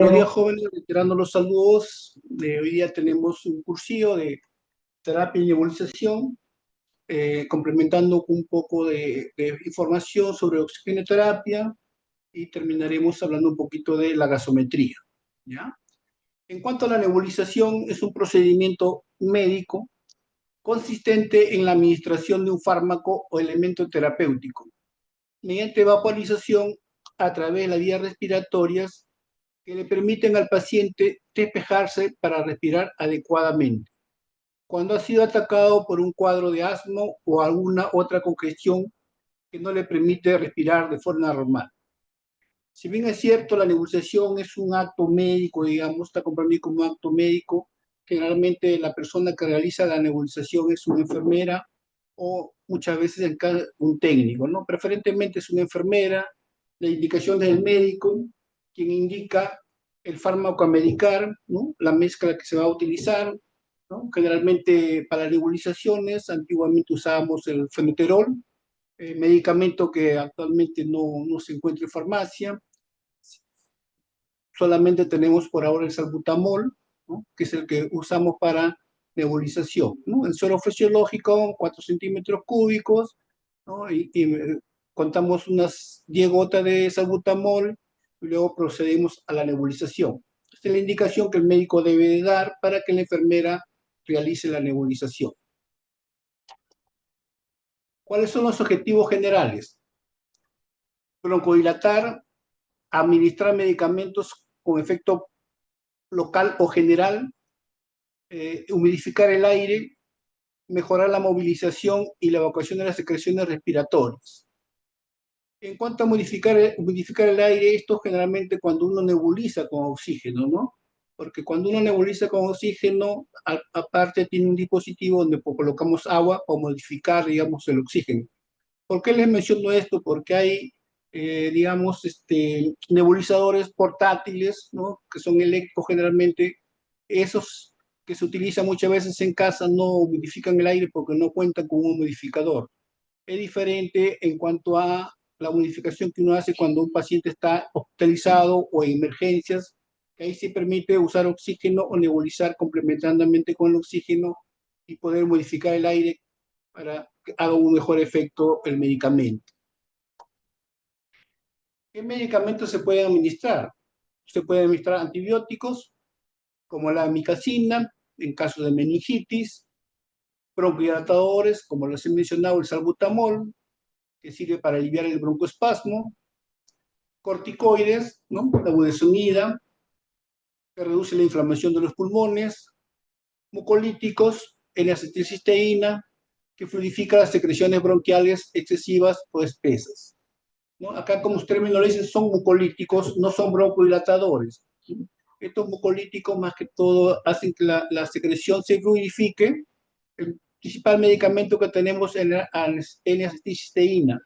Buenos días, jóvenes, reiterando los saludos. Hoy día tenemos un cursillo de terapia y nebulización, complementando un poco de información sobre oxigenoterapia y terminaremos hablando un poquito de la gasometría, ¿ya? En cuanto a la nebulización, es un procedimiento médico consistente en la administración de un fármaco o elemento terapéutico mediante vaporización a través de las vías respiratorias que le permiten al paciente despejarse para respirar adecuadamente. Cuando ha sido atacado por un cuadro de asma o alguna otra congestión que no le permite respirar de forma normal. Si bien es cierto, la nebulización es un acto médico, digamos, está comprendido como un acto médico, generalmente la persona que realiza la nebulización es una enfermera o muchas veces un técnico, ¿no? Preferentemente es una enfermera, la indicación del médico, quien indica el fármaco a medicar, ¿no? La mezcla que se va a utilizar, ¿no? Generalmente para nebulizaciones, antiguamente usábamos el feneterol, medicamento que actualmente no se encuentra en farmacia. Solamente tenemos por ahora el salbutamol, ¿no? Que es el que usamos para nebulización, ¿no? El suero fisiológico, 4 centímetros cúbicos, ¿no? Contamos unas 10 gotas de salbutamol y luego procedemos a la nebulización. Esta es la indicación que el médico debe de dar para que la enfermera realice la nebulización. ¿Cuáles son los objetivos generales? Broncodilatar, administrar medicamentos con efecto local o general, humidificar el aire, mejorar la movilización y la evacuación de las secreciones respiratorias. En cuanto a humidificar el aire, esto generalmente cuando uno nebuliza con oxígeno, ¿no? Porque cuando uno nebuliza con oxígeno, aparte tiene un dispositivo donde colocamos agua para modificar, digamos, el oxígeno. ¿Por qué les menciono esto? Porque hay, digamos, nebulizadores portátiles, ¿no? Que son eléctricos generalmente. Esos que se utilizan muchas veces en casa no humidifican el aire porque no cuentan con un humidificador. Es diferente en cuanto a la humidificación que uno hace cuando un paciente está hospitalizado o en emergencias, que ahí se permite usar oxígeno o nebulizar complementariamente con el oxígeno y poder modificar el aire para que haga un mejor efecto el medicamento. ¿Qué medicamentos se pueden administrar? Se pueden administrar antibióticos, como la amicacina, en caso de meningitis, broncohidrasadores, como les he mencionado, el salbutamol, que sirve para aliviar el broncoespasmo, corticoides, ¿no? La budesonida, que reduce la inflamación de los pulmones, mucolíticos, N-acetilcisteína, que fluidifica las secreciones bronquiales excesivas o espesas, ¿no? Acá, como ustedes me lo dicen, son mucolíticos, no son broncohidrasadores. Estos mucolíticos, más que todo, hacen que la secreción se fluidifique. El principal medicamento que tenemos es la N-acetilcisteína,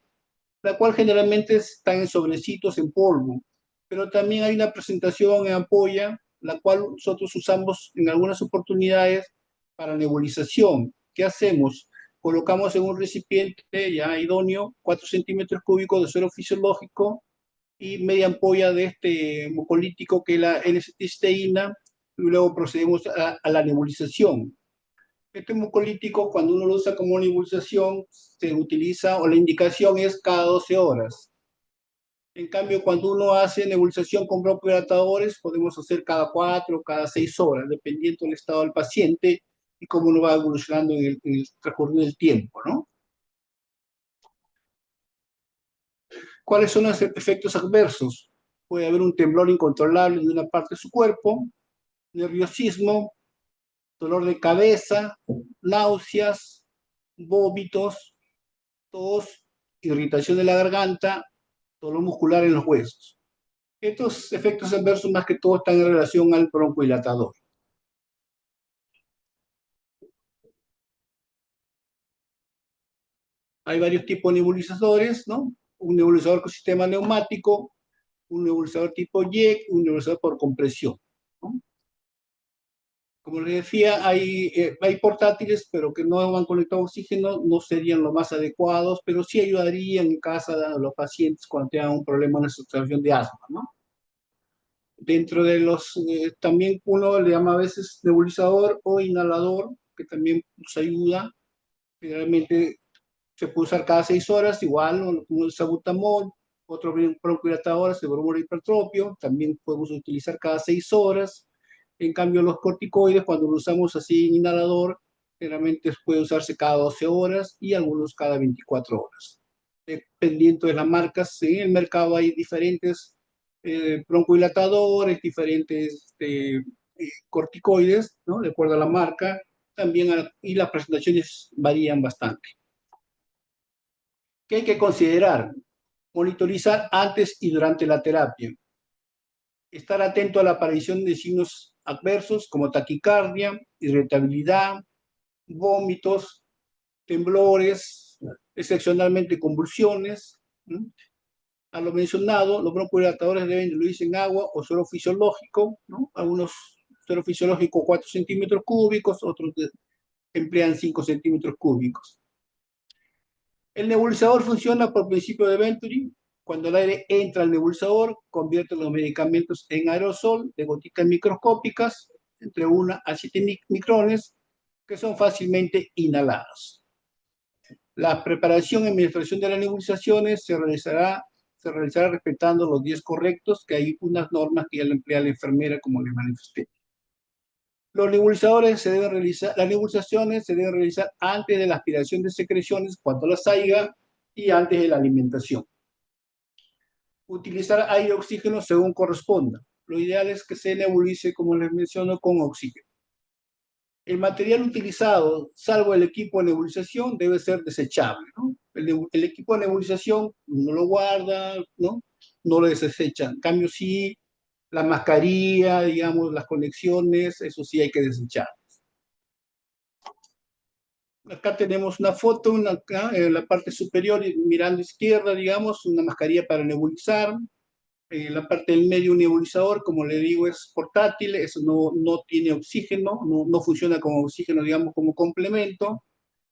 la cual generalmente está en sobrecitos en polvo, pero también hay una presentación en ampolla, la cual nosotros usamos en algunas oportunidades para nebulización. ¿Qué hacemos? Colocamos en un recipiente ya idóneo 4 centímetros cúbicos de suero fisiológico y media ampolla de este mucolítico que es la N-acetilcisteína y luego procedemos a la nebulización. Este mucolítico, cuando uno lo usa como nebulización, se utiliza, o la indicación es cada 12 horas. En cambio, cuando uno hace nebulización con broncohidrasadores, podemos hacer cada 4 o cada 6 horas, dependiendo del estado del paciente y cómo uno va evolucionando en el transcurso del tiempo, ¿no? ¿Cuáles son los efectos adversos? Puede haber un temblor incontrolable de una parte de su cuerpo, nerviosismo, dolor de cabeza, náuseas, vómitos, tos, irritación de la garganta, dolor muscular en los huesos. Estos efectos adversos más que todo están en relación al broncodilatador. Hay varios tipos de nebulizadores, ¿no? Un nebulizador con sistema neumático, un nebulizador tipo YEC, un nebulizador por compresión, ¿no? Como les decía, hay portátiles, pero que no van conectados a oxígeno, no serían los más adecuados, pero sí ayudarían en casa a los pacientes cuando tengan un problema en la saturación de asma, ¿no? Dentro de los, también uno le llama a veces nebulizador o inhalador, que también nos ayuda. Generalmente se puede usar cada 6 horas, igual, ¿no? Como el salbutamol, otro broncohilatador, el bromuro hipertropio, también podemos utilizar cada 6 horas. En cambio, los corticoides, cuando lo usamos así en inhalador, generalmente puede usarse cada 12 horas y algunos cada 24 horas. Dependiendo de las marcas, en el mercado hay diferentes broncohilatadores, diferentes corticoides, ¿no? De acuerdo a la marca, también y las presentaciones varían bastante. ¿Qué hay que considerar? Monitorizar antes y durante la terapia. Estar atento a la aparición de signos adversos como taquicardia, irritabilidad, vómitos, temblores, excepcionalmente convulsiones. A lo mencionado, los broncodilatadores deben diluirse en agua o suero fisiológico, ¿no? Algunos suero fisiológico 4 centímetros cúbicos, otros emplean 5 centímetros cúbicos. El nebulizador funciona por principio de Venturi. Cuando el aire entra al nebulizador, convierte los medicamentos en aerosol de gotitas microscópicas, entre 1 a 7 micrones, que son fácilmente inhalados. La preparación y administración de las nebulizaciones se realizará respetando los 10 correctos, que hay unas normas que ya le emplea la enfermera, como le manifesté. Los nebulizadores las nebulizaciones se deben realizar antes de la aspiración de secreciones, cuando las haya, y antes de la alimentación. Utilizar aire y oxígeno según corresponda. Lo ideal es que se nebulice, como les menciono, con oxígeno. El material utilizado, salvo el equipo de nebulización, debe ser desechable, ¿no? El equipo de nebulización no lo guarda, ¿no? No lo desecha. En cambio, sí, la mascarilla, digamos, las conexiones, eso sí hay que desechar. Acá tenemos una foto, acá, en la parte superior, mirando izquierda, digamos, una mascarilla para nebulizar. En la parte del medio, un nebulizador, como le digo, es portátil, eso no tiene oxígeno, no funciona como oxígeno, digamos, como complemento.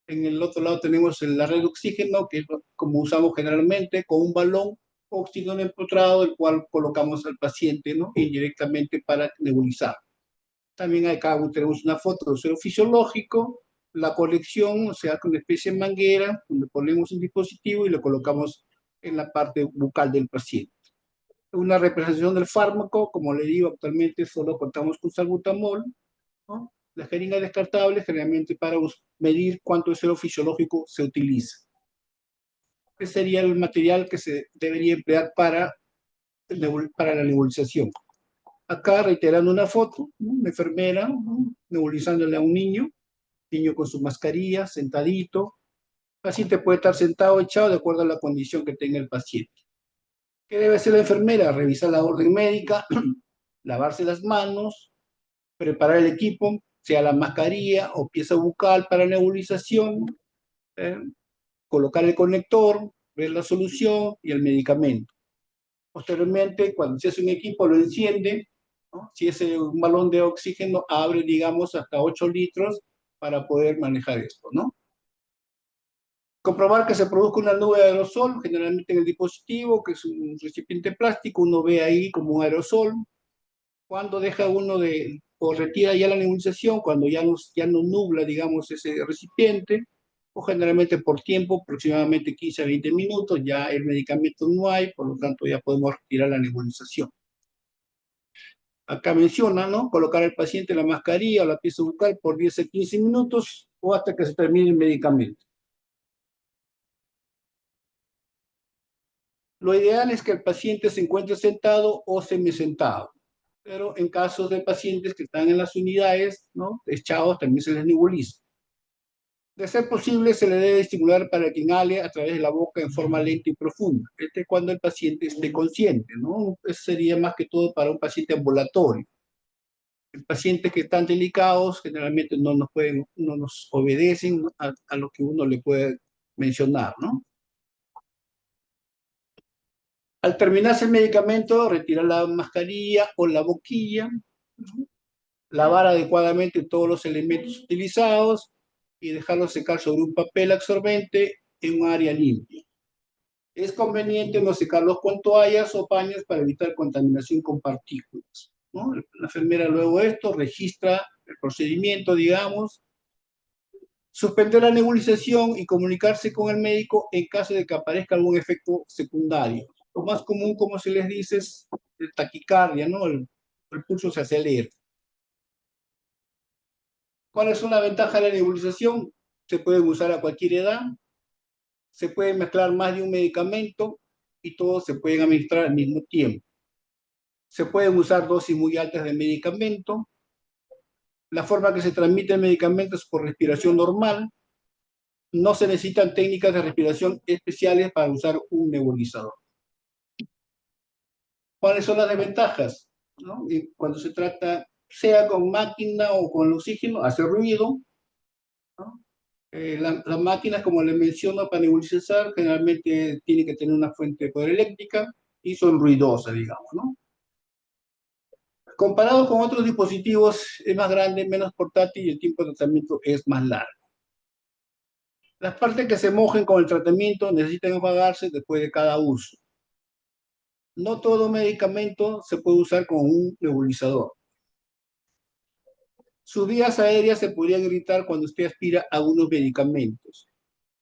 En el otro lado tenemos la red de oxígeno, que es como usamos generalmente, con un balón oxígeno empotrado, el cual colocamos al paciente, ¿no? Indirectamente para nebulizar. También acá tenemos una foto del suero fisiológico, la colección, o sea, con una especie de manguera, donde ponemos un dispositivo y lo colocamos en la parte bucal del paciente. Una representación del fármaco, como le digo, actualmente solo contamos con salbutamol, ¿no? La jeringa descartable, generalmente para medir cuánto suero fisiológico se utiliza. Ese sería el material que se debería emplear para la nebulización. Acá reiterando una foto, ¿no? Una enfermera, ¿no? Nebulizándole a un niño con su mascarilla, sentadito. El paciente puede estar sentado o echado de acuerdo a la condición que tenga el paciente. ¿Qué debe hacer la enfermera? Revisar la orden médica, lavarse las manos, preparar el equipo, sea la mascarilla o pieza bucal para nebulización, ¿eh? Colocar el conector, ver la solución y el medicamento. Posteriormente, cuando se hace un equipo, lo enciende, ¿no? Si es un balón de oxígeno, abre, digamos, hasta 8 litros para poder manejar esto, ¿no? Comprobar que se produzca una nube de aerosol, generalmente en el dispositivo, que es un recipiente plástico, uno ve ahí como un aerosol. Cuando deja uno o retira ya la nebulización, cuando ya no nubla, digamos, ese recipiente, o generalmente por tiempo, aproximadamente 15 a 20 minutos, ya el medicamento no hay, por lo tanto ya podemos retirar la nebulización. Acá menciona, ¿no? Colocar al paciente la mascarilla o la pieza bucal por 10 a 15 minutos o hasta que se termine el medicamento. Lo ideal es que el paciente se encuentre sentado o semisentado, pero en casos de pacientes que están en las unidades, ¿no? Echados, también se les nebuliza. De ser posible, se le debe estimular para que inhale a través de la boca en forma lenta y profunda. Este es cuando el paciente esté consciente, ¿no? Eso sería más que todo para un paciente ambulatorio. En pacientes que están delicados, generalmente no nos obedecen a lo que uno le puede mencionar, ¿no? Al terminarse el medicamento, retirar la mascarilla o la boquilla, ¿no? Lavar adecuadamente todos los elementos utilizados y dejarlos secar sobre un papel absorbente en un área limpia. Es conveniente no secarlos con toallas o paños para evitar contaminación con partículas. ¿no? La enfermera luego esto registra el procedimiento, digamos, suspender la nebulización y comunicarse con el médico en caso de que aparezca algún efecto secundario. Lo más común, como se les dice, es el taquicardia, ¿no? El pulso se acelera. ¿Cuál es una ventaja de la nebulización? Se puede usar a cualquier edad, se puede mezclar más de un medicamento y todos se pueden administrar al mismo tiempo. Se pueden usar dosis muy altas de medicamento. La forma que se transmite el medicamento es por respiración normal. No se necesitan técnicas de respiración especiales para usar un nebulizador. ¿Cuáles son las desventajas? ¿No? Y cuando se trata, sea con máquina o con oxígeno, hace ruido, ¿no? Las máquinas, como les menciono, para nebulizar, generalmente tienen que tener una fuente de poder eléctrica y son ruidosas, digamos, ¿no? Comparado con otros dispositivos, es más grande, menos portátil y el tiempo de tratamiento es más largo. Las partes que se mojen con el tratamiento necesitan enjuagarse después de cada uso. No todo medicamento se puede usar con un nebulizador. Sus vías aéreas se podrían irritar cuando usted aspira a algunos medicamentos.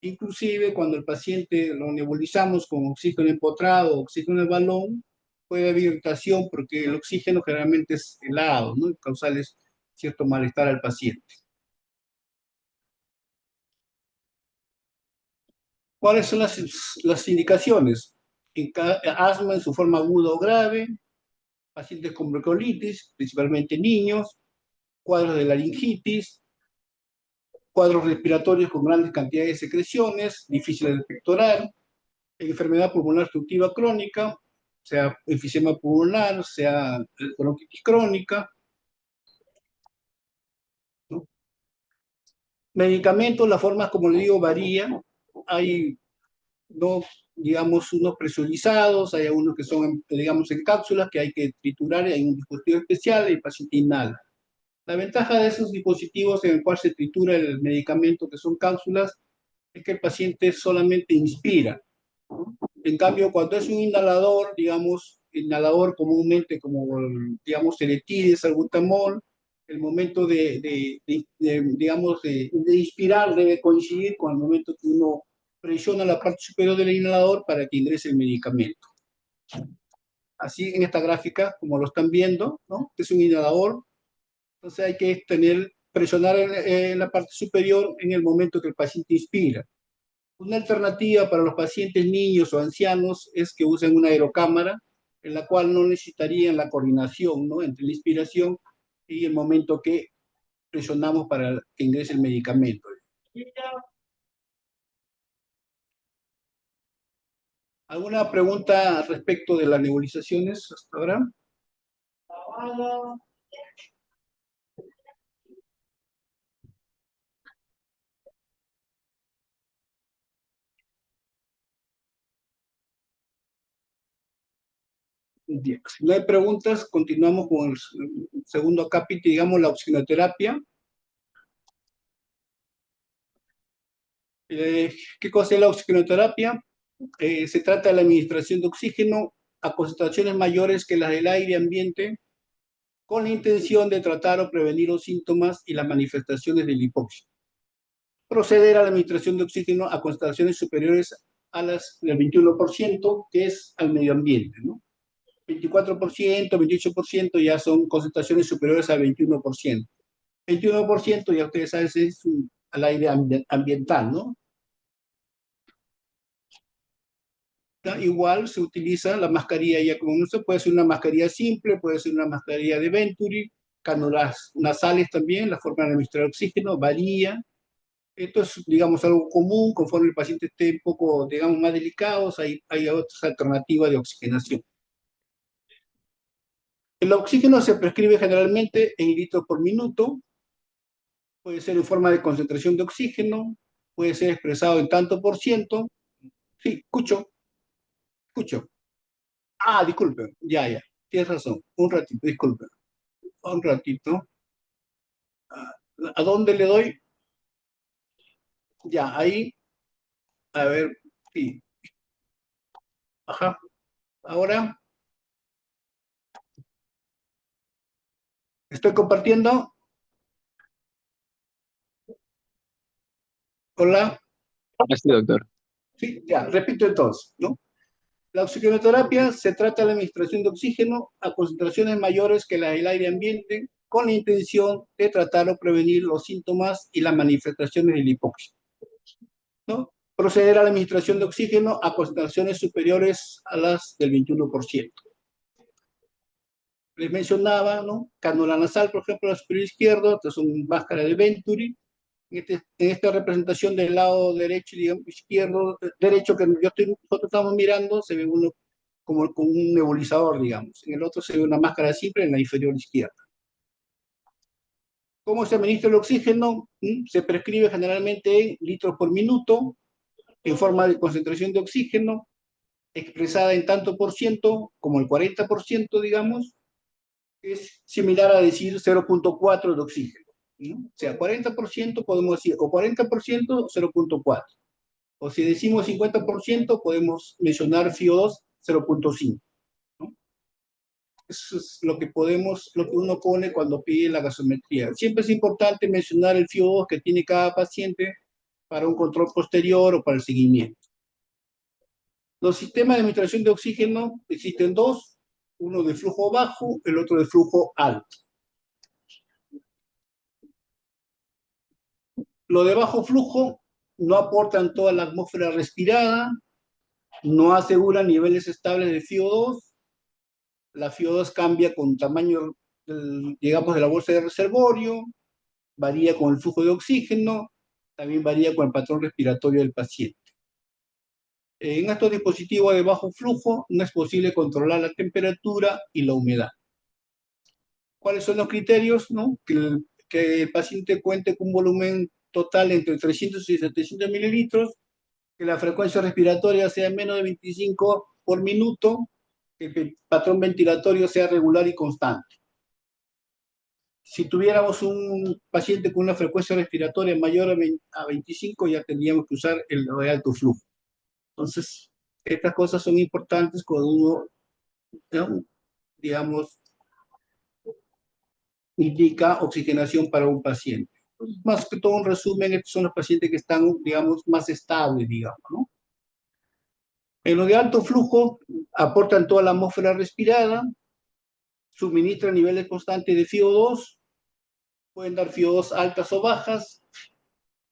Inclusive cuando el paciente lo nebulizamos con oxígeno empotrado o oxígeno en balón, puede haber irritación porque el oxígeno generalmente es helado, ¿no? Y causarles cierto malestar al paciente. ¿Cuáles son las indicaciones? Asma en su forma aguda o grave, pacientes con bronquiolitis, principalmente niños, cuadros de laringitis, cuadros respiratorios con grandes cantidades de secreciones, difíciles de expectorar, enfermedad pulmonar obstructiva crónica, sea enfisema pulmonar, sea bronquitis crónica, ¿no? Medicamentos, las formas, como le digo, varían. Hay dos, digamos, unos presurizados, hay algunos que son, digamos, en cápsulas que hay que triturar, y hay un dispositivo especial y el paciente inhala. La ventaja de esos dispositivos en el cual se tritura el medicamento, que son cápsulas, es que el paciente solamente inspira, ¿no? En cambio, cuando es un inhalador, digamos, inhalador comúnmente como, digamos, el etil, salbutamol, el momento digamos, de inspirar debe coincidir con el momento que uno presiona la parte superior del inhalador para que ingrese el medicamento. Así en esta gráfica, como lo están viendo, ¿no? Es un inhalador, entonces hay que presionar en la parte superior en el momento que el paciente inspira. Una alternativa para los pacientes niños o ancianos es que usen una aerocámara en la cual no necesitarían la coordinación, ¿no? Entre la inspiración y el momento que presionamos para que ingrese el medicamento. ¿Alguna pregunta respecto de las nebulizaciones hasta ahora? Bien. Si no hay preguntas, continuamos con el segundo capítulo, digamos, la oxigenoterapia. ¿Qué cosa es la oxigenoterapia? Se trata de la administración de oxígeno a concentraciones mayores que las del aire ambiente con la intención de tratar o prevenir los síntomas y las manifestaciones del hipoxia. Proceder a la administración de oxígeno a concentraciones superiores a las del 21%, que es al medio ambiente, ¿no? 24%, 28% ya son concentraciones superiores al 21%. 21% ya ustedes saben es al aire ambiental, ¿no? Igual se utiliza la mascarilla ya como uso, puede ser una mascarilla simple, puede ser una mascarilla de Venturi, cánulas nasales también, la forma de administrar oxígeno varía. Esto es, digamos, algo común, conforme el paciente esté un poco, digamos, más delicado, hay otras alternativas de oxigenación. El oxígeno se prescribe generalmente en litros por minuto, puede ser en forma de concentración de oxígeno, puede ser expresado en tanto por ciento. Sí, escucho. Ah, disculpe, ya, tienes razón, un ratito, disculpe, un ratito. ¿A dónde le doy? Ya, ahí, a ver, sí, ajá, ahora, Estoy compartiendo. Hola. Sí, doctor. Sí, ya, repito entonces, ¿no? La oxigenoterapia se trata de la administración de oxígeno a concentraciones mayores que la del aire ambiente con la intención de tratar o prevenir los síntomas y las manifestaciones de la hipoxia, ¿no? Proceder a la administración de oxígeno a concentraciones superiores a las del 21%. Les mencionaba, ¿no? Cánula nasal, por ejemplo, la superior izquierdo, esta es una máscara de Venturi. En esta representación del lado derecho, digamos, izquierdo, derecho que nosotros estamos mirando, se ve uno como con un nebulizador, digamos. En el otro se ve una máscara simple en la inferior izquierda. ¿Cómo se administra el oxígeno? Se prescribe generalmente en litros por minuto, en forma de concentración de oxígeno, expresada en tanto por ciento, como el 40%, digamos, es similar a decir 0,4 de oxígeno, ¿no? O sea, 40% podemos decir, o 40% 0,4. O si decimos 50%, podemos mencionar FiO2 0,5, ¿no? Eso es lo que podemos, lo que uno pone cuando pide la gasometría. Siempre es importante mencionar el FiO2 que tiene cada paciente para un control posterior o para el seguimiento. Los sistemas de administración de oxígeno existen dos, uno de flujo bajo, el otro de flujo alto. Lo de bajo flujo no aportan toda la atmósfera respirada, no aseguran niveles estables de FiO2, la FiO2 cambia con tamaño, digamos, de la bolsa de reservorio, varía con el flujo de oxígeno, también varía con el patrón respiratorio del paciente. En estos dispositivos de bajo flujo no es posible controlar la temperatura y la humedad. ¿Cuáles son los criterios? ¿No? Que el paciente cuente con un volumen total entre 300 y 700 mililitros, que la frecuencia respiratoria sea menos de 25 por minuto, que el patrón ventilatorio sea regular y constante. Si tuviéramos un paciente con una frecuencia respiratoria mayor a 25, ya tendríamos que usar el de alto flujo. Entonces, estas cosas son importantes cuando uno, ¿no? Digamos, indica oxigenación para un paciente. Más que todo un resumen, estos son los pacientes que están, digamos, más estables, digamos, ¿no? En lo de alto flujo, aportan toda la atmósfera respirada, suministran niveles constantes de FiO2, pueden dar FiO2 altas o bajas.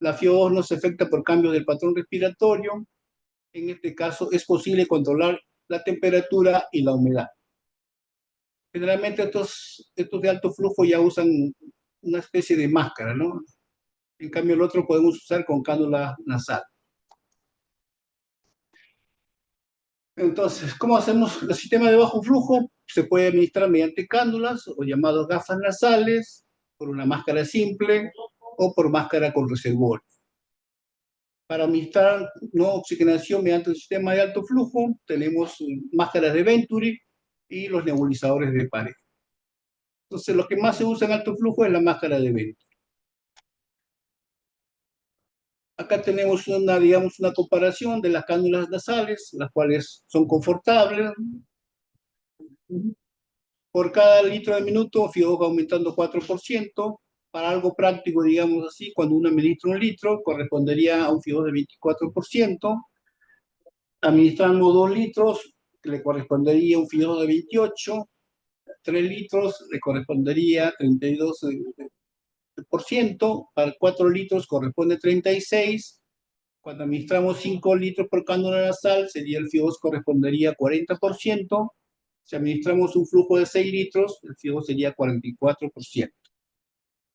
La FiO2 no se afecta por cambios del patrón respiratorio. En este caso, es posible controlar la temperatura y la humedad. Generalmente estos de alto flujo ya usan una especie de máscara, ¿no? En cambio, el otro podemos usar con cánula nasal. Entonces, ¿cómo hacemos el sistema de bajo flujo? Se puede administrar mediante cánulas o llamados gafas nasales, por una máscara simple o por máscara con reservorio. Para administrar no oxigenación mediante el sistema de alto flujo, tenemos máscaras de Venturi y los nebulizadores de pared. Entonces, lo que más se usa en alto flujo es la máscara de Venturi. Acá tenemos una, digamos, una comparación de las cánulas nasales, las cuales son confortables. Por cada litro de minuto, FiO2 va aumentando 4%. Para algo práctico, digamos así, cuando uno administra un litro, correspondería a un FiO2 de 24%. Administrando 2 litros, le correspondería un FiO2 de 28. 3 litros le correspondería 32%. Para 4 litros corresponde 36%. Cuando administramos 5 litros por cánula nasal, sería el FiO2 correspondería a 40%. Si administramos un flujo de 6 litros, el FiO2 sería 44%.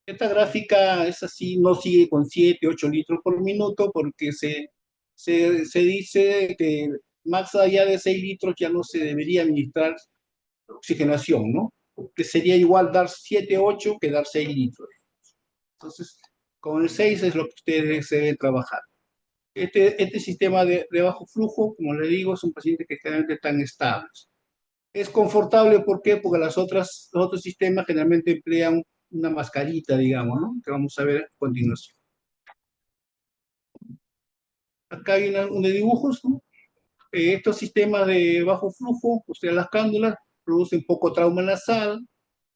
Esta gráfica es así, no sigue con 7, 8 litros por minuto, porque se dice que más allá de 6 litros ya no se debería administrar oxigenación, ¿no? Porque sería igual dar 7, 8 que dar 6 litros. Entonces, con el 6 es lo que ustedes deben trabajar. Este sistema de bajo flujo, como le digo, son pacientes que generalmente están estables. Es confortable, ¿por qué? Porque los otros sistemas generalmente emplean una mascarita, digamos, ¿no? Que vamos a ver a continuación. Acá hay unos dibujos, ¿no? Estos sistemas de bajo flujo, o sea, las cándulas, producen poco trauma nasal,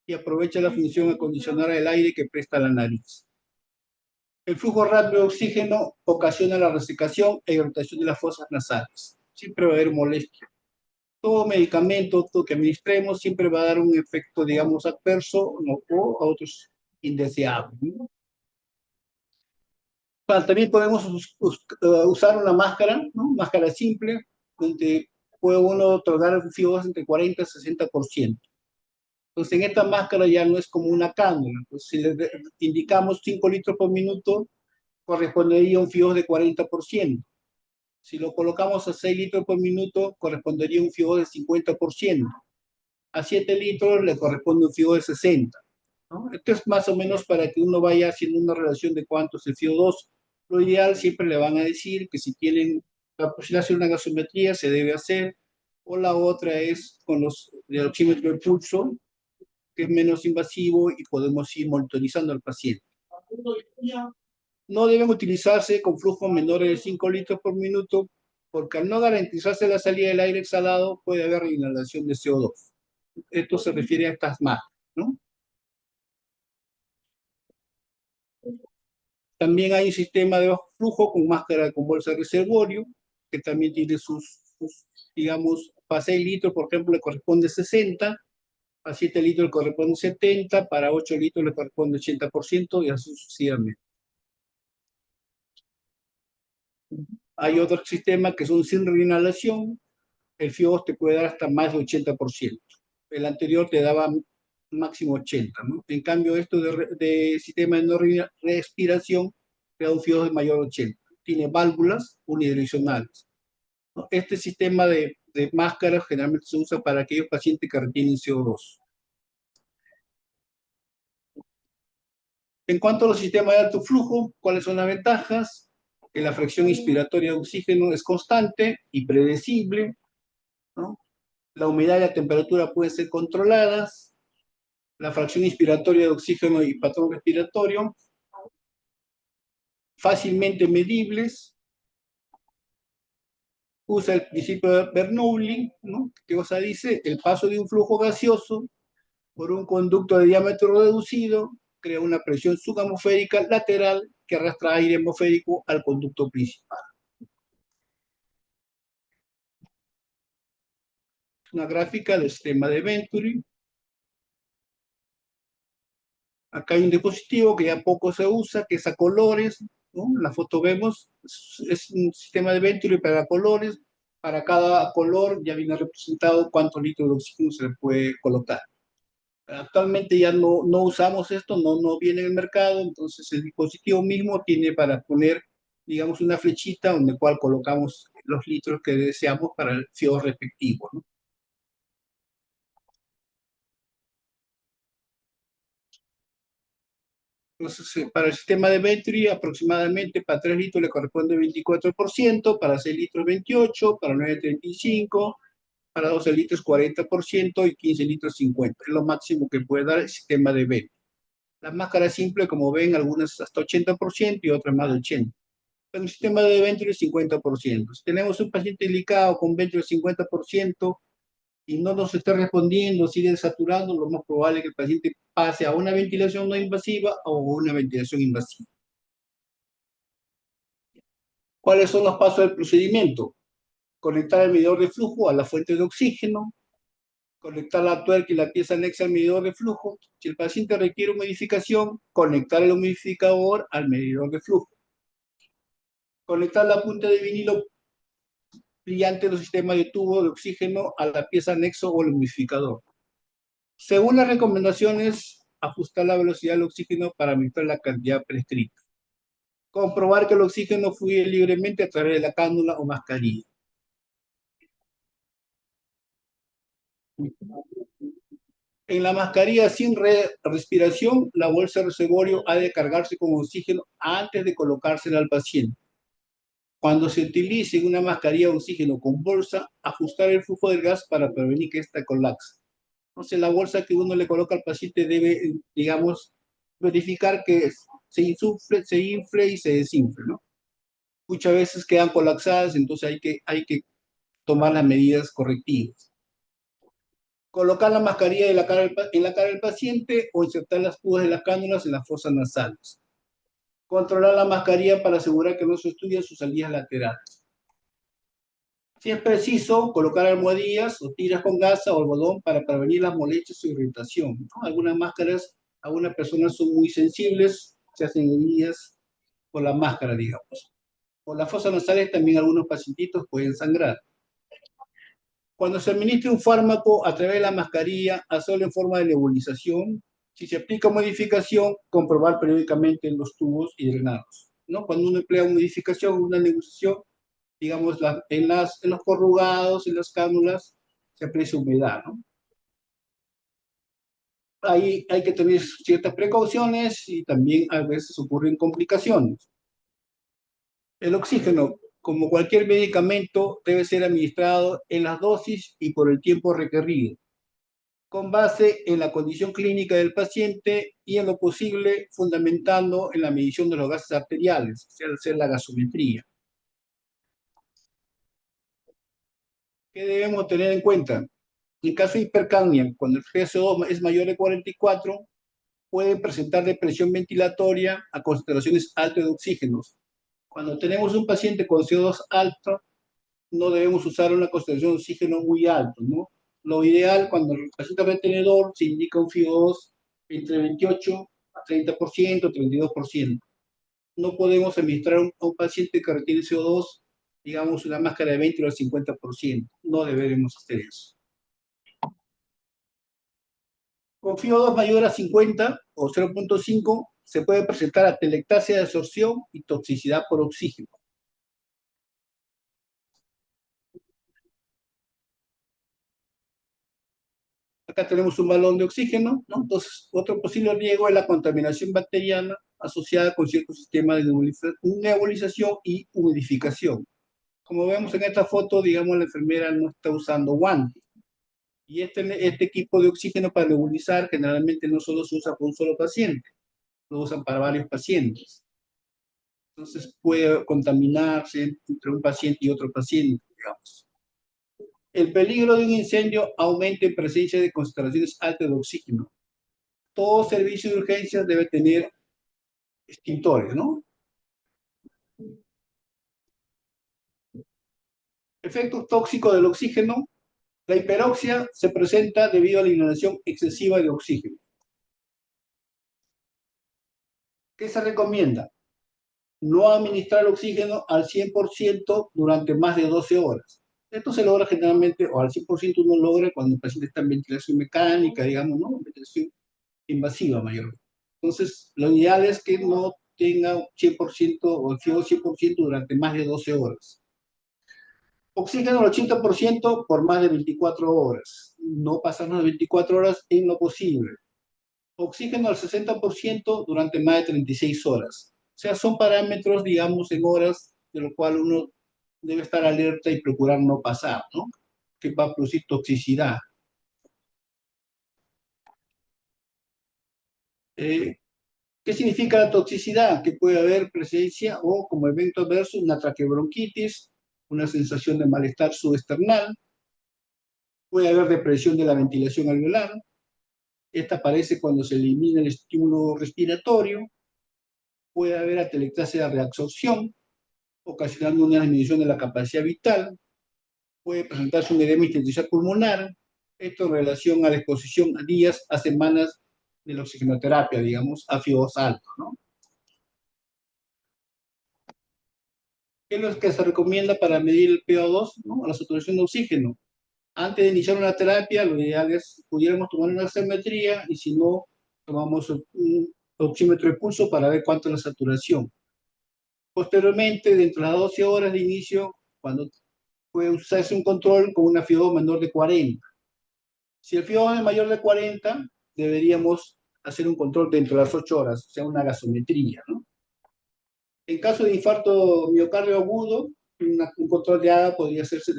y aprovecha la función acondicionada del aire que presta la nariz. El flujo rápido de oxígeno ocasiona la resecación e irritación de las fosas nasales. Siempre va a haber molestia. Todo medicamento todo que administremos siempre va a dar un efecto, digamos, adverso, ¿no? O a otros indeseables, ¿no? También podemos usar una máscara, ¿no? Máscara simple, donde puede uno otorgar fibras entre 40 y 60%. Entonces, en esta máscara ya no es como una cánula. Pues, si le indicamos 5 litros por minuto, correspondería a un FIOS de 40%. Si lo colocamos a 6 litros por minuto, correspondería a un FIOS de 50%. A 7 litros le corresponde un FIOS de 60%. ¿No? Esto es más o menos para que uno vaya haciendo una relación de cuánto es el FIO2. Lo ideal siempre le van a decir que si tienen la posibilidad de hacer una gasometría, se debe hacer, o la otra es con el oxímetro de pulso, que es menos invasivo y podemos ir monitorizando al paciente. No deben utilizarse con flujos menores de 5 litros por minuto, porque al no garantizarse la salida del aire exhalado, puede haber inhalación de CO2. Esto se refiere a estas máscaras, ¿no? También hay un sistema de bajo flujo con máscara con bolsa de reservorio, que también tiene digamos, para 6 litros, por ejemplo, le corresponde 60, a 7 litros le corresponde 70, para 8 litros le corresponde 80% y así sucesivamente. Hay otros sistemas que son sin reinhalación, el FIO2 te puede dar hasta más de 80%. El anterior te daba máximo 80, ¿no? En cambio, esto de sistema de no respiración te da un FIO2 de mayor 80. Tiene válvulas unidireccionales, ¿no? Este sistema de máscaras generalmente se usa para aquellos pacientes que retienen CO2. En cuanto a los sistemas de alto flujo, ¿cuáles son las ventajas? Que la fracción inspiratoria de oxígeno es constante y predecible, ¿no? La humedad y la temperatura pueden ser controladas, la fracción inspiratoria de oxígeno y patrón respiratorio, fácilmente medibles, usa el principio de Bernoulli, ¿no? ¿Qué cosa dice? El paso de un flujo gaseoso por un conducto de diámetro reducido crea una presión subatmosférica lateral que arrastra aire atmosférico al conducto principal. Una gráfica del sistema de Venturi. Acá hay un dispositivo que ya poco se usa, que es a colores, ¿no? En la foto vemos, es un sistema de Venturi para colores. Para cada color ya viene representado cuántos litros de oxígeno se le puede colocar. Actualmente ya no usamos esto, no viene en el mercado, entonces el dispositivo mismo tiene para poner, digamos, una flechita donde cual colocamos los litros que deseamos para el FIO respectivo, ¿no? Entonces, para el sistema de Venturi, aproximadamente para 3 litros le corresponde 24%, para 6 litros 28%, para 9 35%, para 12 litros 40% y 15 litros 50%. Es lo máximo que puede dar el sistema de Venturi. Las máscaras simples, como ven, algunas hasta 80% y otras más de 80%. Pero el sistema de Venturi es 50%. Si tenemos un paciente delicado con Venturi 50%, y no nos está respondiendo, sigue saturando, lo más probable es que el paciente pase a una ventilación no invasiva o una ventilación invasiva. ¿Cuáles son los pasos del procedimiento? Conectar el medidor de flujo a la fuente de oxígeno, conectar la tuerca y la pieza anexa al medidor de flujo. Si el paciente requiere humidificación, conectar el humidificador al medidor de flujo. Conectar la punta de vinilo brillante del sistema de tubo de oxígeno a la pieza anexo o el humidificador. Según las recomendaciones, ajustar la velocidad del oxígeno para aumentar la cantidad prescrita. Comprobar que el oxígeno fluye libremente a través de la cánula o mascarilla. En la mascarilla sin respiración, la bolsa de reservorio ha de cargarse con oxígeno antes de colocársela al paciente. Cuando se utilice una mascarilla de oxígeno con bolsa, ajustar el flujo del gas para prevenir que ésta colapse. Entonces, la bolsa que uno le coloca al paciente debe, digamos, verificar que se infle y se desinfle, ¿no? Muchas veces quedan colapsadas, entonces hay que tomar las medidas correctivas. Colocar la mascarilla en la cara del paciente o insertar las púas de las cánulas en las fosas nasales. Controlar la mascarilla para asegurar que no se obstruyan sus salidas laterales. Si es preciso, colocar almohadillas o tiras con gasa o algodón para prevenir las molestias o irritación, ¿no? Algunas máscaras, algunas personas son muy sensibles, se hacen heridas por la máscara, digamos. Por las fosas nasales también algunos pacientitos pueden sangrar. Cuando se administra un fármaco a través de la mascarilla, hacerlo en forma de nebulización. Si se aplica modificación, comprobar periódicamente los tubos y drenados, ¿no? Cuando uno emplea modificación, una nebulización, digamos, en los corrugados, en las cánulas, se aprecia humedad, ¿no? Ahí hay que tener ciertas precauciones y también a veces ocurren complicaciones. El oxígeno, como cualquier medicamento, debe ser administrado en las dosis y por el tiempo requerido, con base en la condición clínica del paciente y en lo posible fundamentando en la medición de los gases arteriales, o sea, hacer la gasometría. ¿Qué debemos tener en cuenta? En caso de hipercapnia, cuando el PSO2 es mayor de 44, puede presentar depresión ventilatoria a concentraciones altas de oxígenos. Cuando tenemos un paciente con CO2 alto, no debemos usar una concentración de oxígeno muy alto, ¿no? Lo ideal, cuando el paciente retenedor, se indica un FIO2 entre 28 a 30%, 32%. No podemos administrar a un paciente que retiene CO2, digamos, una máscara de 20 o 50%. No deberemos hacer eso. Con FIO2 mayor a 50 o 0.5 se puede presentar atelectasia de absorción y toxicidad por oxígeno. Acá tenemos un balón de oxígeno, ¿no? Entonces, otro posible riesgo es la contaminación bacteriana asociada con ciertos sistemas de nebulización y humidificación. Como vemos en esta foto, digamos, la enfermera no está usando guantes. Y este equipo de oxígeno para nebulizar generalmente no solo se usa para un solo paciente, lo usan para varios pacientes. Entonces puede contaminarse entre un paciente y otro paciente, digamos. El peligro de un incendio aumenta en presencia de concentraciones altas de oxígeno. Todo servicio de urgencias debe tener extintores, ¿no? Efectos tóxicos del oxígeno. La hiperoxia se presenta debido a la inhalación excesiva de oxígeno. ¿Qué se recomienda? No administrar oxígeno al 100% durante más de 12 horas. Esto se logra generalmente, o al 100% uno logra cuando el paciente está en ventilación mecánica, digamos, ¿no? Ventilación invasiva mayor. Entonces, lo ideal es que no tenga 100% o el FIO 100% durante más de 12 horas. Oxígeno al 80% por más de 24 horas. No pasarnos de 24 horas en lo posible. Oxígeno al 60% durante más de 36 horas. O sea, son parámetros, digamos, en horas, de lo cual uno debe estar alerta y procurar no pasar, ¿no? Que va a producir toxicidad. ¿Qué significa la toxicidad? Que puede haber presencia o como evento adverso una traqueobronquitis, una sensación de malestar subesternal, puede haber depresión de la ventilación alveolar, esta aparece cuando se elimina el estímulo respiratorio, puede haber atelectasia de reabsorción, ocasionando una disminución de la capacidad vital, puede presentarse un edema intersticial pulmonar, esto en relación a la exposición a días, a semanas de la oxigenoterapia, digamos, a FIO2 alto, ¿no? ¿Qué es lo que se recomienda para medir el PO2, ¿no? La saturación de oxígeno? Antes de iniciar una terapia, lo ideal es pudiéramos tomar una oximetría y si no, tomamos un oxímetro de pulso para ver cuánto es la saturación. Posteriormente, dentro de las 12 horas de inicio, cuando puede usarse un control con una FIO2 menor de 40. Si el FIO2 es mayor de 40, deberíamos hacer un control dentro de las 8 horas, o sea, una gasometría, ¿no? En caso de infarto miocardio agudo, un control de ADA podría hacerse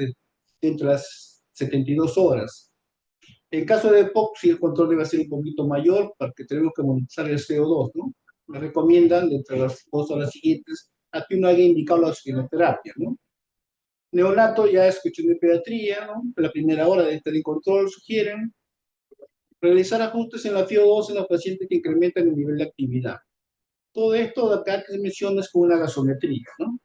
dentro de las 72 horas. En caso de EPOC, sí, el control debe ser un poquito mayor porque tenemos que monitorizar el CO2, ¿no? Me recomiendan dentro de las 2 horas siguientes a que uno haya indicado la oxigenoterapia, ¿no? Neonato ya es cuestión de pediatría, ¿no? La primera hora de estar en control, sugieren. Realizar ajustes en la FiO2 en los pacientes que incrementan el nivel de actividad. Todo esto de acá que se menciona es con una gasometría, ¿no?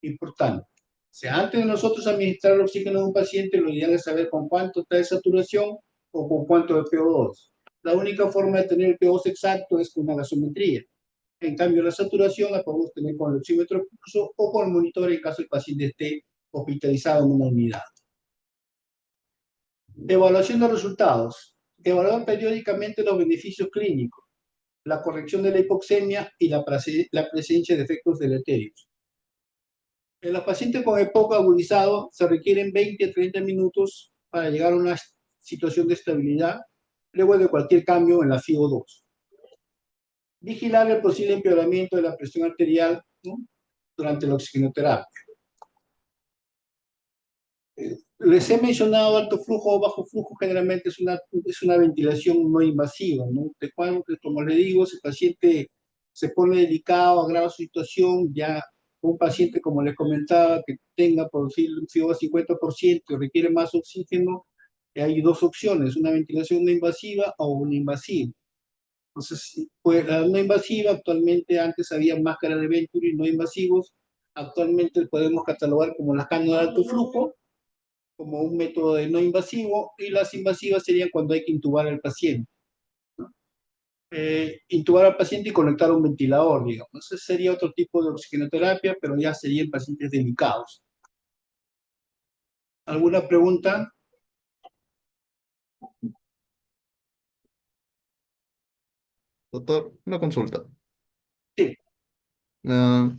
Importante. O sea, antes de nosotros administrar el oxígeno a un paciente, lo ideal es saber con cuánto está de saturación o con cuánto de PO2. La única forma de tener el PO2 exacto es con una gasometría. En cambio, la saturación la podemos tener con el oxímetro de pulso o con el monitor en caso el paciente esté hospitalizado en una unidad. Evaluación de resultados. Evaluar periódicamente los beneficios clínicos, la corrección de la hipoxemia y la presencia de efectos deleterios. En los pacientes con EPOC agudizado se requieren 20 a 30 minutos para llegar a una situación de estabilidad luego de cualquier cambio en la FiO2. Vigilar el posible empeoramiento de la presión arterial, ¿no?, durante la oxigenoterapia. Les he mencionado alto flujo o bajo flujo, generalmente es una ventilación no invasiva, ¿no? De cuando, como le digo, si el paciente se pone delicado, agrava su situación, ya un paciente, como les comentaba, que tenga por decir un CO 50% y requiere más oxígeno, hay dos opciones, una ventilación no invasiva o una invasiva. Entonces, pues la no invasiva, actualmente antes había máscaras de Venturi no invasivos, actualmente podemos catalogar como las cánulas de alto flujo, como un método de no invasivo, y las invasivas serían cuando hay que intubar al paciente. Intubar al paciente y conectar a un ventilador, digamos. Ese sería otro tipo de oxigenoterapia, pero ya serían pacientes delicados. ¿Alguna pregunta? Doctor, una consulta. Sí. Ah,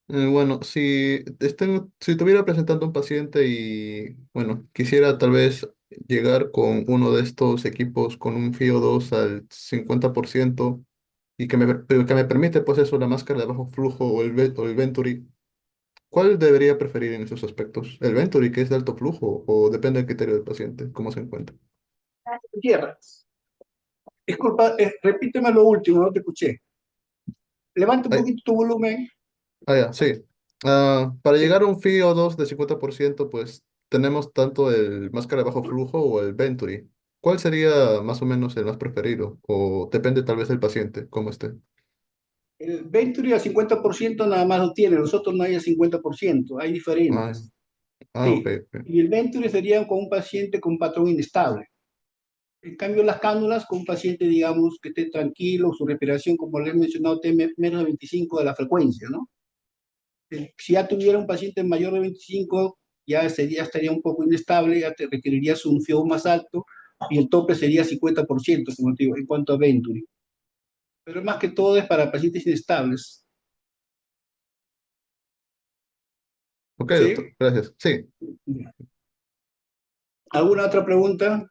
bueno, si estuviera presentando un paciente y, bueno, quisiera tal vez llegar con uno de estos equipos con un FiO2 al 50% y pero que me permite, pues eso, la máscara de bajo flujo o el Venturi, ¿cuál debería preferir en esos aspectos? ¿El Venturi, que es de alto flujo, o depende del criterio del paciente, cómo se encuentra? Tierra. Disculpa, repíteme lo último, no te escuché. Levanta un Ay, poquito tu volumen. ya, sí. Para Sí. llegar a un FiO2 de 50%, pues tenemos tanto el máscara de bajo flujo o el Venturi. ¿Cuál sería más o menos el más preferido? O depende tal vez del paciente, cómo esté. El Venturi al 50% nada más lo tiene, los otros no hay al 50%, hay Ah, diferentes. ok, Sí. ok. Y el Venturi sería con un paciente con patrón inestable. En cambio, las cánulas con un paciente, digamos, que esté tranquilo, su respiración, como les he mencionado, esté menos de 25 de la frecuencia, ¿no? Si ya tuviera un paciente mayor de 25, estaría un poco inestable, ya te requerirías un FIO más alto y el tope sería 50%, como te digo, en cuanto a Venturi. Pero más que todo es para pacientes inestables. Ok, ¿Sí? doctor, gracias. Sí. ¿Alguna otra pregunta?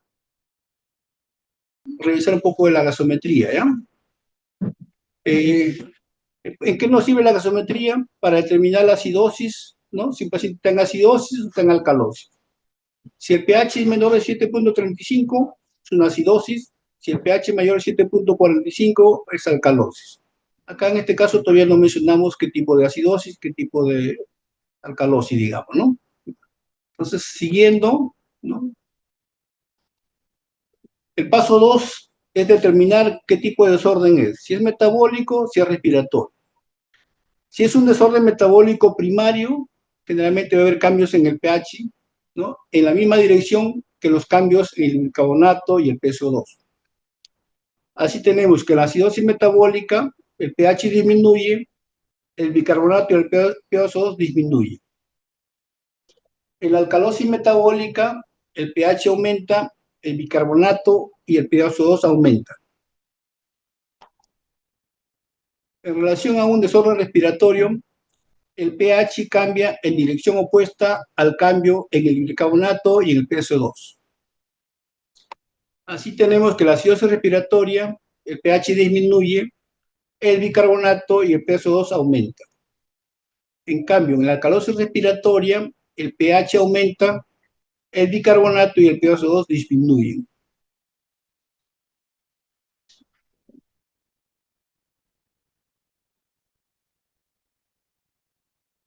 Revisar un poco de la gasometría, ¿ya? Eh, ¿En qué nos sirve la gasometría? Para determinar la acidosis, ¿no? Si un paciente está en acidosis o está en alcalosis. Si el pH es menor de 7.35, es una acidosis. Si el pH es mayor de 7.45, es alcalosis. Acá en este caso todavía no mencionamos qué tipo de acidosis, qué tipo de alcalosis, digamos, ¿no? Entonces, siguiendo, ¿no? El paso 2 es determinar qué tipo de desorden es, si es metabólico, si es respiratorio. Si es un desorden metabólico primario, generalmente va a haber cambios en el pH, ¿no?, en la misma dirección que los cambios en el bicarbonato y el PCO2. Así tenemos que la acidosis metabólica, el pH disminuye, el bicarbonato y el PCO2 disminuye. En la alcalosis metabólica, el pH aumenta, el bicarbonato y el PCO2 aumenta. En relación a un desorden respiratorio, el pH cambia en dirección opuesta al cambio en el bicarbonato y en el PCO2. Así tenemos que la acidosis respiratoria, el pH disminuye, el bicarbonato y el PCO2 aumenta. En cambio, en la alcalosis respiratoria, el pH aumenta, el bicarbonato y el PCO2 disminuyen.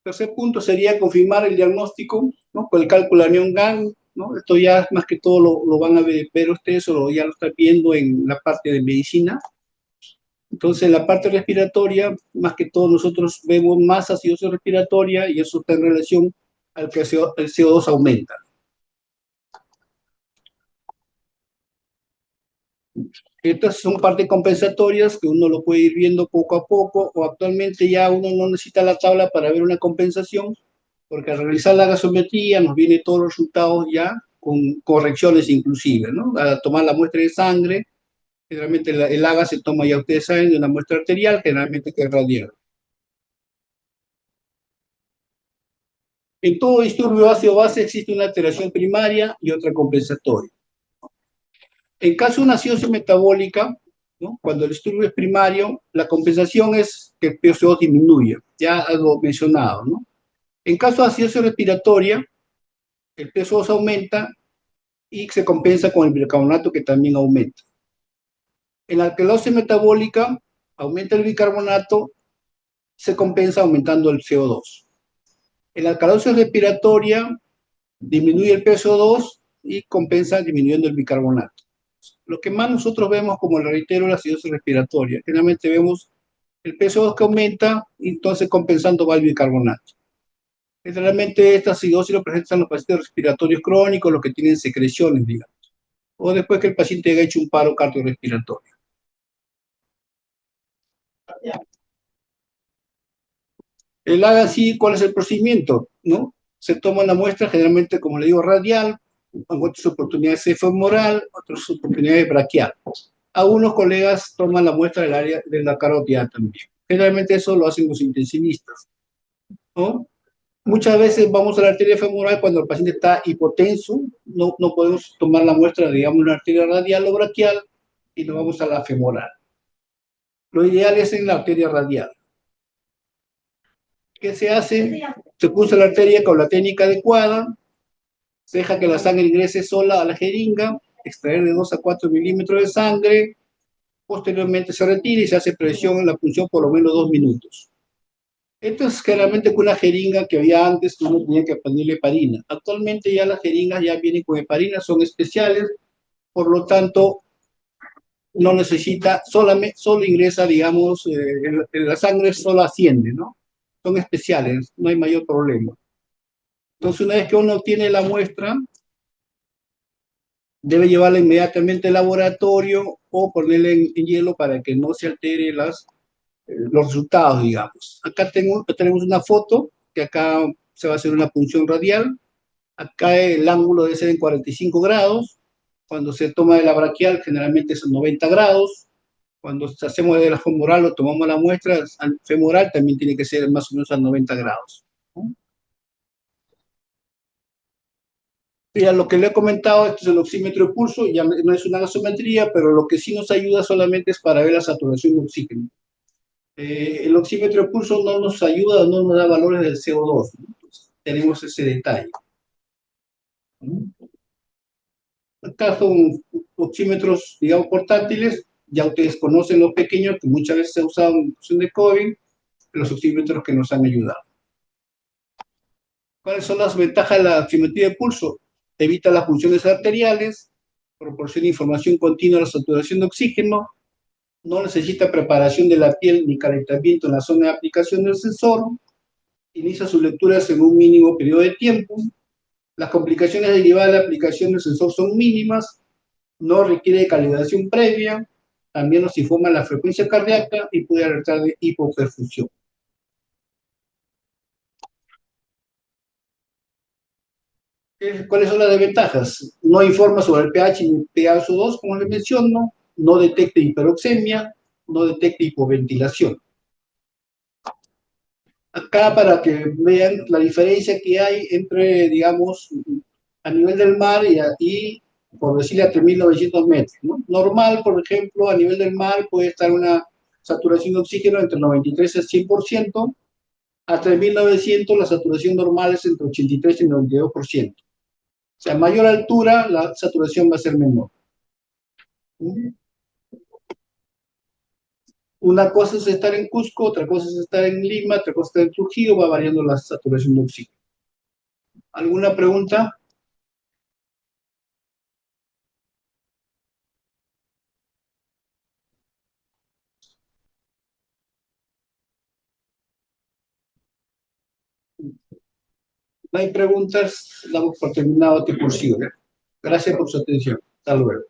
El tercer punto sería confirmar el diagnóstico, ¿no?, con el cálculo anión GAN, ¿no? Esto ya más que todo lo van a ver ustedes o ya lo están viendo en la parte de medicina. Entonces, la parte respiratoria, más que todo nosotros vemos más acidosis respiratoria y eso está en relación al que el CO2 aumenta. Estas son partes compensatorias que uno lo puede ir viendo poco a poco, o actualmente ya uno no necesita la tabla para ver una compensación, porque al realizar la gasometría nos viene todos los resultados ya con correcciones inclusive, ¿no? Al tomar la muestra de sangre, generalmente el AGA se toma, ya ustedes saben, de una muestra arterial, generalmente que es radial. En todo disturbio ácido-base existe una alteración primaria y otra compensatoria. En caso de una acidosis metabólica, ¿no? Cuando el disturbio es primario, la compensación es que el PCO2 disminuye, ya algo mencionado, ¿no? En caso de acidosis respiratoria, el PCO2 aumenta y se compensa con el bicarbonato que también aumenta. En la alcalosis metabólica, aumenta el bicarbonato, se compensa aumentando el CO2. En la alcalosis respiratoria, disminuye el PCO2 y compensa disminuyendo el bicarbonato. Lo que más nosotros vemos, como le reitero, la acidosis respiratoria. Generalmente vemos el PCO2 que aumenta y entonces compensando va el bicarbonato. Generalmente esta acidosis lo presentan los pacientes respiratorios crónicos, los que tienen secreciones, digamos, o después que el paciente haya hecho un paro cardiorrespiratorio. El haga así, ¿cuál es el procedimiento? ¿No? Se toma una muestra, generalmente, como le digo, radial, en otras oportunidades femoral, otras oportunidades braquial. Algunos colegas toman la muestra del área de la carótida también. Generalmente eso lo hacen los intensivistas, ¿no? Muchas veces vamos a la arteria femoral cuando el paciente está hipotenso, no podemos tomar la muestra, digamos, una arteria radial o braquial y nos vamos a la femoral. Lo ideal es en la arteria radial. ¿Qué se hace? Se pulsa la arteria con la técnica adecuada, se deja que la sangre ingrese sola a la jeringa, extraer de 2 a 4 milímetros de sangre, posteriormente se retira y se hace presión en la punción por lo menos 2 minutos. Esto es generalmente con una jeringa que había antes, que uno tenía que ponerle heparina. Actualmente ya las jeringas ya vienen con heparina, son especiales, por lo tanto no necesita, solo ingresa, digamos, la sangre solo asciende, ¿no? Son especiales, no hay mayor problema. Entonces, una vez que uno tiene la muestra, debe llevarla inmediatamente al laboratorio o ponerla en hielo para que no se altere los resultados, digamos. Acá tenemos una foto, que acá se va a hacer una punción radial. Acá el ángulo debe ser en 45 grados. Cuando se toma de la braquial, generalmente son 90 grados. Cuando hacemos de la femoral o tomamos la muestra femoral, también tiene que ser más o menos a 90 grados. Ya lo que le he comentado, este es el oxímetro de pulso, ya no es una gasometría, pero lo que sí nos ayuda solamente es para ver la saturación de oxígeno. El oxímetro de pulso no nos ayuda, no nos da valores del CO2, ¿no? Entonces, tenemos ese detalle. Acá son oxímetros, digamos, portátiles, ya ustedes conocen los pequeños, que muchas veces se han usado en cuestión de COVID, los oxímetros que nos han ayudado. ¿Cuáles son las ventajas de la oximetría de pulso? Evita las funciones arteriales, proporciona información continua de la saturación de oxígeno, no necesita preparación de la piel ni calentamiento en la zona de aplicación del sensor, inicia sus lecturas en un mínimo periodo de tiempo, las complicaciones derivadas de la aplicación del sensor son mínimas, no requiere calibración previa, también nos informa la frecuencia cardíaca y puede alertar de hipoperfusión. ¿Cuáles son las desventajas? No informa sobre el pH ni el pH2, como les menciono, no detecta hiperoxemia, no detecta hipoventilación. Acá para que vean la diferencia que hay entre, digamos, a nivel del mar y por decirle, a 3.900 metros, ¿no? Normal, por ejemplo, a nivel del mar puede estar una saturación de oxígeno entre 93 y 100%, a 3.900 la saturación normal es entre 83 y 92%. O sea, a mayor altura, la saturación va a ser menor. Una cosa es estar en Cusco, otra cosa es estar en Lima, otra cosa es estar en Trujillo, va variando la saturación de oxígeno. ¿Alguna pregunta? No hay preguntas, damos por terminado este cursillo. ¿Ya? Gracias por su atención. Hasta luego.